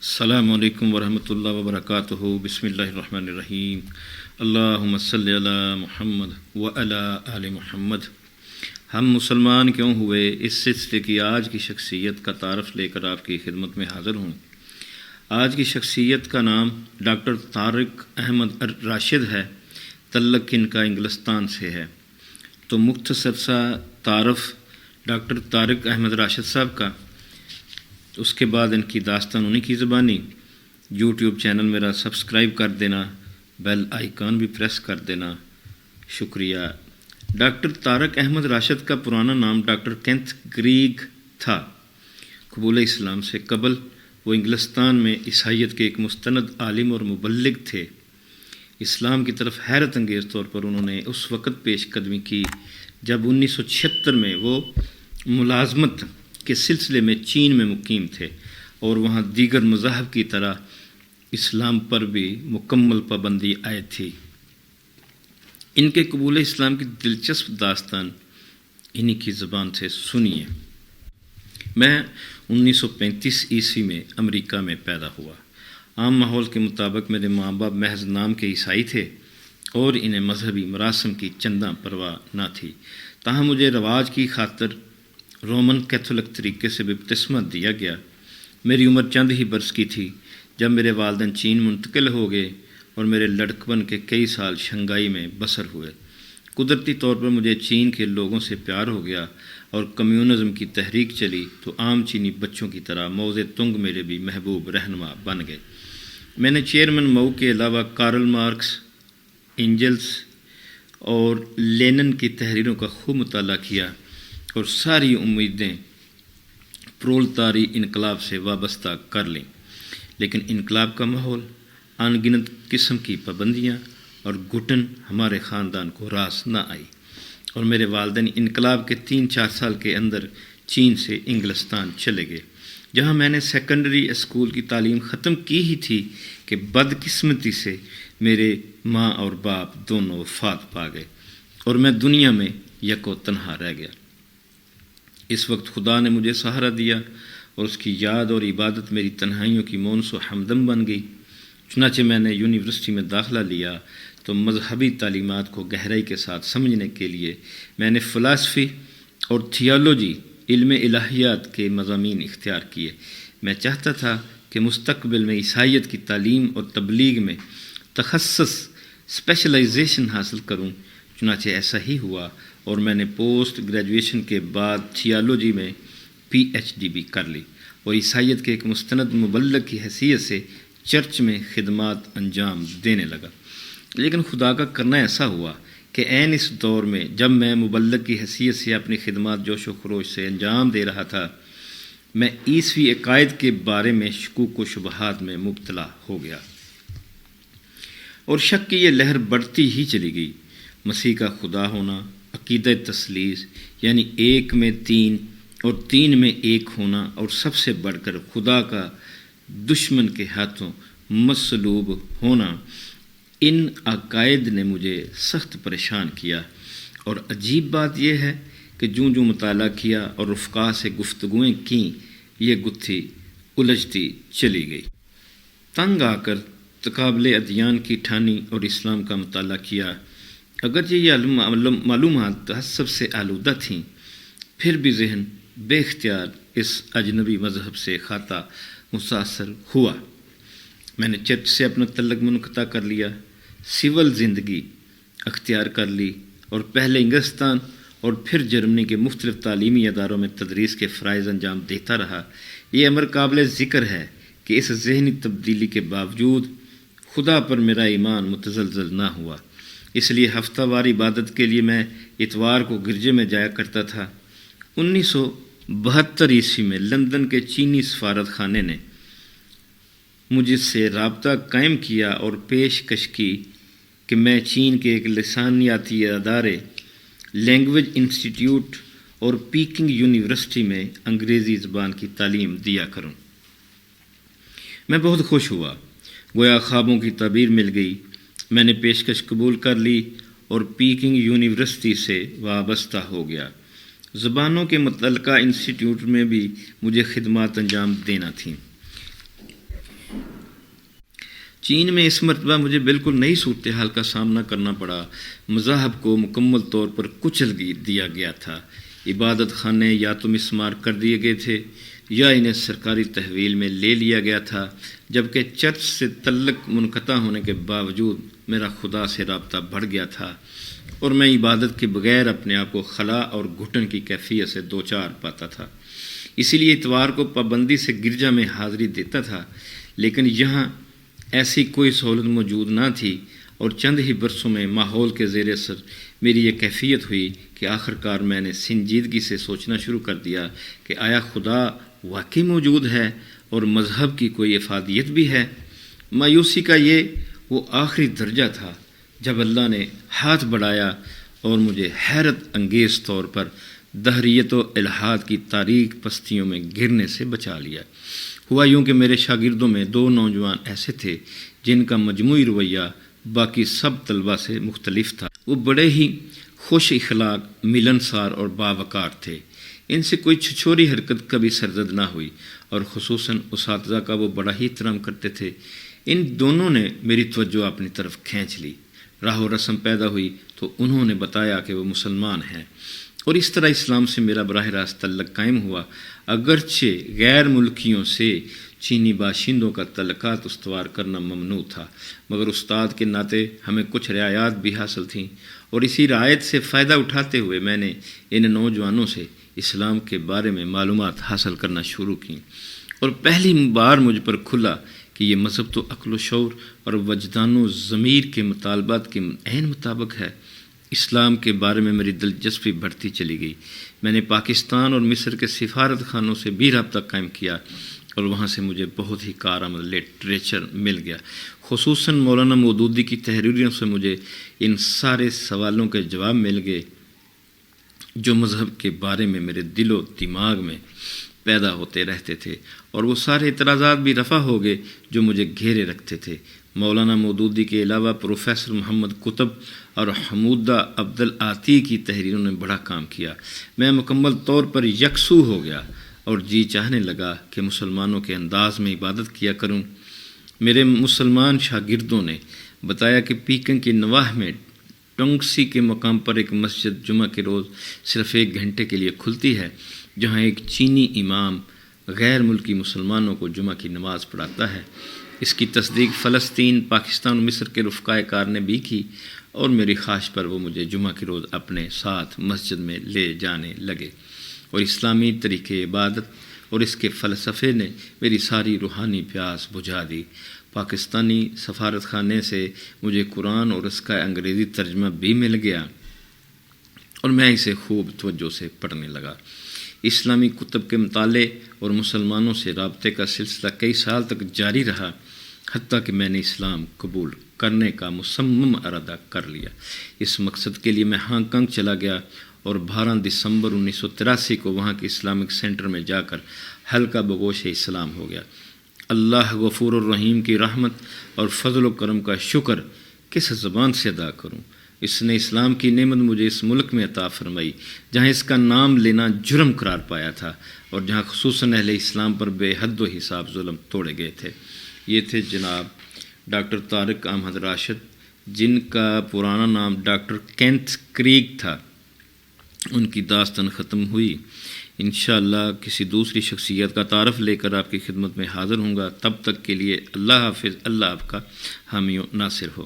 السلام علیکم ورحمۃ اللہ وبرکاتہ۔ بسم اللہ الرحمن الرحیم۔ اللہم صلی علی محمد وعلی آل محمد۔ ہم مسلمان کیوں ہوئے اس سلسلے کی آج کی شخصیت کا تعارف لے کر آپ کی خدمت میں حاضر ہوں۔ آج کی شخصیت کا نام ڈاکٹر طارق احمد راشد ہے۔ تعلق ان کا انگلستان سے ہے۔ تو مختصر سا تعارف ڈاکٹر طارق احمد راشد صاحب کا، اس کے بعد ان کی داستان انہی کی زبانی۔ یوٹیوب چینل میرا سبسکرائب کر دینا، بیل آئیکن بھی پریس کر دینا، شکریہ۔ ڈاکٹر طارق احمد راشد کا پرانا نام ڈاکٹر کینتھ گریگ تھا۔ قبول اسلام سے قبل وہ انگلستان میں عیسائیت کے ایک مستند عالم اور مبلغ تھے۔ اسلام کی طرف حیرت انگیز طور پر انہوں نے اس وقت پیش قدمی کی جب 1976 میں وہ ملازمت کے سلسلے میں چین میں مقیم تھے اور وہاں دیگر مذاہب کی طرح اسلام پر بھی مکمل پابندی عائد تھی۔ ان کے قبول اسلام کی دلچسپ داستان انہی کی زبان سے سنیے۔ میں 1935 عیسوی میں امریکہ میں پیدا ہوا۔ عام ماحول کے مطابق میرے ماں باپ محض نام کے عیسائی تھے اور انہیں مذہبی مراسم کی چنداں پرواہ نہ تھی، تاہم مجھے رواج کی خاطر رومن کیتھولک طریقے سے بپتسمہ دیا گیا۔ میری عمر چند ہی برس کی تھی جب میرے والدین چین منتقل ہو گئے اور میرے لڑکپن کے کئی سال شنگھائی میں بسر ہوئے۔ قدرتی طور پر مجھے چین کے لوگوں سے پیار ہو گیا اور کمیونزم کی تحریک چلی تو عام چینی بچوں کی طرح موزے تنگ میرے بھی محبوب رہنما بن گئے۔ میں نے چیئرمین مؤ کے علاوہ کارل مارکس، اینجلس اور لینن کی تحریروں کا خوب مطالعہ کیا اور ساری امیدیں پرولتاری انقلاب سے وابستہ کر لیں، لیکن انقلاب کا ماحول، ان گنت قسم کی پابندیاں اور گھٹن ہمارے خاندان کو راس نہ آئی اور میرے والدین انقلاب کے 3-4 سال کے اندر چین سے انگلستان چلے گئے، جہاں میں نے سیکنڈری اسکول کی تعلیم ختم کی ہی تھی کہ بدقسمتی سے میرے ماں اور باپ دونوں وفات پا گئے اور میں دنیا میں یک و تنہا رہ گیا۔ اس وقت خدا نے مجھے سہارا دیا اور اس کی یاد اور عبادت میری تنہائیوں کی مونس و ہمدم بن گئی۔ چنانچہ میں نے یونیورسٹی میں داخلہ لیا تو مذہبی تعلیمات کو گہرائی کے ساتھ سمجھنے کے لیے میں نے فلسفی اور تھیالوجی، علم الہیات کے مضامین اختیار کیے۔ میں چاہتا تھا کہ مستقبل میں عیسائیت کی تعلیم اور تبلیغ میں تخصص اسپیشلائزیشن حاصل کروں۔ چنانچہ ایسا ہی ہوا اور میں نے پوسٹ گریجویشن کے بعد تھیالوجی میں PhD بھی کر لی اور عیسائیت کے ایک مستند مبلغ کی حیثیت سے چرچ میں خدمات انجام دینے لگا۔ لیکن خدا کا کرنا ایسا ہوا کہ عین اس دور میں جب میں مبلغ کی حیثیت سے اپنی خدمات جوش و خروش سے انجام دے رہا تھا، میں عیسوی عقائد کے بارے میں شکوک و شبہات میں مبتلا ہو گیا اور شک کی یہ لہر بڑھتی ہی چلی گئی۔ مسیح کا خدا ہونا، عقیدہ تثلیث یعنی ایک میں تین اور تین میں ایک ہونا، اور سب سے بڑھ کر خدا کا دشمن کے ہاتھوں مصلوب ہونا، ان عقائد نے مجھے سخت پریشان کیا۔ اور عجیب بات یہ ہے کہ جوں جوں مطالعہ کیا اور رفقا سے گفتگویں کیں، یہ گتھی الجھتی چلی گئی۔ تنگ آ کر تقابل ادیان کی ٹھانی اور اسلام کا مطالعہ کیا۔ اگرچہ یہ معلومات تعصب سے آلودہ تھیں، پھر بھی ذہن بے اختیار اس اجنبی مذہب سے خطا متاثر ہوا۔ میں نے چرچ سے اپنا تعلق منقطع کر لیا، سول زندگی اختیار کر لی اور پہلے انگلستان اور پھر جرمنی کے مختلف تعلیمی اداروں میں تدریس کے فرائض انجام دیتا رہا۔ یہ امر قابل ذکر ہے کہ اس ذہنی تبدیلی کے باوجود خدا پر میرا ایمان متزلزل نہ ہوا۔ اس لیے ہفتہ وار عبادت کے لیے میں اتوار کو گرجے میں جایا کرتا تھا۔ 1972 عیسوی میں لندن کے چینی سفارت خانے نے مجھ سے رابطہ قائم کیا اور پیشکش کی کہ میں چین کے ایک لسانیاتی ادارے لینگویج انسٹیٹیوٹ اور پیکنگ یونیورسٹی میں انگریزی زبان کی تعلیم دیا کروں۔ میں بہت خوش ہوا، گویا خوابوں کی تعبیر مل گئی۔ میں نے پیشکش قبول کر لی اور پیکنگ یونیورسٹی سے وابستہ ہو گیا۔ زبانوں کے متعلقہ انسٹیٹیوٹ میں بھی مجھے خدمات انجام دینا تھیں۔ چین میں اس مرتبہ مجھے بالکل نئی صورتحال کا سامنا کرنا پڑا۔ مذاہب کو مکمل طور پر کچل دیا گیا تھا۔ عبادت خانے یا تو مسمار کر دیے گئے تھے یا انہیں سرکاری تحویل میں لے لیا گیا تھا، جبکہ چرچ سے تعلق منقطع ہونے کے باوجود میرا خدا سے رابطہ بڑھ گیا تھا اور میں عبادت کے بغیر اپنے آپ کو خلا اور گھٹن کی کیفیت سے دوچار پاتا تھا۔ اسی لیے اتوار کو پابندی سے گرجا میں حاضری دیتا تھا، لیکن یہاں ایسی کوئی سہولت موجود نہ تھی اور چند ہی برسوں میں ماحول کے زیر اثر میری یہ کیفیت ہوئی کہ آخرکار میں نے سنجیدگی سے سوچنا شروع کر دیا کہ آیا خدا واقعی موجود ہے اور مذہب کی کوئی افادیت بھی ہے؟ مایوسی کا وہ آخری درجہ تھا جب اللہ نے ہاتھ بڑھایا اور مجھے حیرت انگیز طور پر دہریت و الحاد کی تاریک پستیوں میں گرنے سے بچا لیا۔ ہوا یوں کہ میرے شاگردوں میں 2 نوجوان ایسے تھے جن کا مجموعی رویہ باقی سب طلبہ سے مختلف تھا۔ وہ بڑے ہی خوش اخلاق، ملنسار اور باوقار تھے۔ ان سے کوئی چھچوری حرکت کبھی سرزد نہ ہوئی اور خصوصاً اساتذہ کا وہ بڑا ہی احترام کرتے تھے۔ ان دونوں نے میری توجہ اپنی طرف کھینچ لی۔ راہ و رسم پیدا ہوئی تو انہوں نے بتایا کہ وہ مسلمان ہیں اور اس طرح اسلام سے میرا براہ راست تعلق قائم ہوا۔ اگرچہ غیر ملکیوں سے چینی باشندوں کا تعلقات استوار کرنا ممنوع تھا، مگر استاد کے ناطے ہمیں کچھ رعایات بھی حاصل تھیں اور اسی رعایت سے فائدہ اٹھاتے ہوئے میں نے ان نوجوانوں سے اسلام کے بارے میں معلومات حاصل کرنا شروع کیں اور پہلی بار مجھ پر کھلا کہ یہ مذہب تو عقل و شعور اور وجدان و ضمیر کے مطالبات کے عین مطابق ہے۔ اسلام کے بارے میں میری دلچسپی بڑھتی چلی گئی۔ میں نے پاکستان اور مصر کے سفارت خانوں سے بھی رابطہ قائم کیا اور وہاں سے مجھے بہت ہی کارآمد لٹریچر مل گیا۔ خصوصاً مولانا مودودی کی تحریروں سے مجھے ان سارے سوالوں کے جواب مل گئے جو مذہب کے بارے میں میرے دل و دماغ میں پیدا ہوتے رہتے تھے، اور وہ سارے اعتراضات بھی رفع ہو گئے جو مجھے گھیرے رکھتے تھے۔ مولانا مودودی کے علاوہ پروفیسر محمد قطب اور حمودہ عبد العاطی کی تحریروں نے بڑا کام کیا۔ میں مکمل طور پر یکسو ہو گیا اور جی چاہنے لگا کہ مسلمانوں کے انداز میں عبادت کیا کروں۔ میرے مسلمان شاگردوں نے بتایا کہ پیکنگ کی نواح میں ٹونگسی کے مقام پر ایک مسجد جمعہ کے روز صرف 1 گھنٹے کے لیے کھلتی ہے، جہاں ایک چینی امام غیر ملکی مسلمانوں کو جمعہ کی نماز پڑھاتا ہے۔ اس کی تصدیق فلسطین، پاکستان و مصر کے رفقائے کار نے بھی کی اور میری خواہش پر وہ مجھے جمعہ کے روز اپنے ساتھ مسجد میں لے جانے لگے، اور اسلامی طریقے عبادت اور اس کے فلسفے نے میری ساری روحانی پیاس بجھا دی۔ پاکستانی سفارت خانے سے مجھے قرآن اور اس کا انگریزی ترجمہ بھی مل گیا اور میں اسے خوب توجہ سے پڑھنے لگا۔ اسلامی کتب کے مطالعے اور مسلمانوں سے رابطے کا سلسلہ کئی سال تک جاری رہا، حتیٰ کہ میں نے اسلام قبول کرنے کا مصمم ارادہ کر لیا۔ اس مقصد کے لیے میں ہانگ کانگ چلا گیا اور 12 دسمبر 1983 کو وہاں کے اسلامک سینٹر میں جا کر حلقہ بگوش اسلام ہو گیا۔ اللہ غفور الرحیم کی رحمت اور فضل و کرم کا شکر کس زبان سے ادا کروں؟ اس نے اسلام کی نعمت مجھے اس ملک میں عطا فرمائی جہاں اس کا نام لینا جرم قرار پایا تھا اور جہاں خصوصاً اہل اسلام پر بے حد و حساب ظلم توڑے گئے تھے۔ یہ تھے جناب ڈاکٹر طارق احمد راشد، جن کا پرانا نام ڈاکٹر کینتھ کریگ تھا۔ ان کی داستان ختم ہوئی۔ انشاءاللہ کسی دوسری شخصیت کا تعارف لے کر آپ کی خدمت میں حاضر ہوں گا۔ تب تک کے لیے اللہ حافظ۔ اللہ آپ کا حامی و ناصر ہو۔